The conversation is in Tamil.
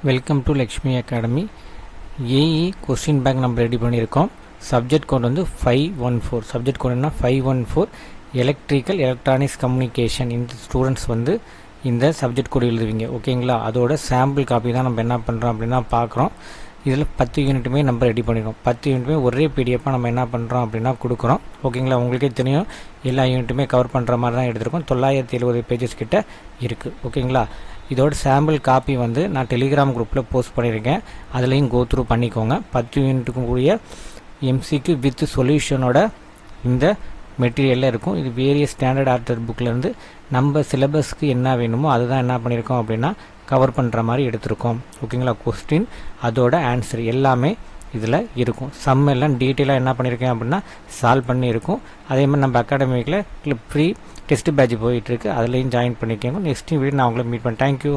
Welcome to Lakshmi academy. AE question bank நம்ம ரெடி பண்ணியிருக்கோம். சப்ஜெக்ட் கோட் வந்து 514. சப்ஜெக்ட் கோட் என்ன 514 எலக்ட்ரிக்கல் எலக்ட்ரானிக்ஸ் கம்யூனிகேஷன். இந்த ஸ்டூடெண்ட்ஸ் வந்து இந்த சப்ஜெக்ட் கோட் எழுதுவீங்க, ஓகேங்களா? அதோட சாம்பிள் காப்பி தான் நம்ம என்ன பண்ணுறோம் அப்படின்னா பார்க்குறோம். இதில் 10 யூனிட்டுமே நம்ம ரெடி பண்ணிடுறோம். 10 யூனிட்டுமே ஒரே பிடிஎஃபாக நம்ம என்ன பண்ணுறோம் அப்படின்னா கொடுக்குறோம், ஓகேங்களா? உங்களுக்கே தெரியும், எல்லா யூனிட்டுமே கவர் பண்ணுற மாதிரி தான் எடுத்திருக்கோம். 970 பேஜஸ் கிட்ட இருக்குது, ஓகேங்களா? இதோட சாம்பிள் காப்பி வந்து நான் டெலிகிராம் குரூப்பில் போஸ்ட் பண்ணியிருக்கேன். அதுலேயும் கோ த்ரூ பண்ணிக்கோங்க. 10 யூனிட்டுக்கும் கூடிய எம்சிக்கு வித் சொல்யூஷனோட இந்த மெட்டீரியலில் இருக்கும். இது வேரியஸ் ஸ்டாண்டர்ட் ஆர்டர் புக்கிலேருந்து நம்ம சிலபஸ்க்கு என்ன வேணுமோ அதுதான் என்ன பண்ணியிருக்கோம் அப்படின்னா கவர் பண்ணுற மாதிரி எடுத்திருக்கோம், ஓகேங்களா? கொஸ்டின் அதோட ஆன்சர் எல்லாமே இதில் இருக்கும். சம் எல்லாம் டீட்டெயிலாக என்ன பண்ணியிருக்கேன் அப்படின்னா சால்வ் பண்ணியிருக்கோம். அதே மாதிரி நம்ம அகாடமிக்கில் ஃப்ரீ டெஸ்ட் பேட்ச் போயிட்டுருக்கு, அதுலேயும் ஜாயின் பண்ணிக்கோங்க. நெக்ஸ்ட் வீடியோ நான் உங்களை மீட் பண்ணேன். தேங்க்யூ.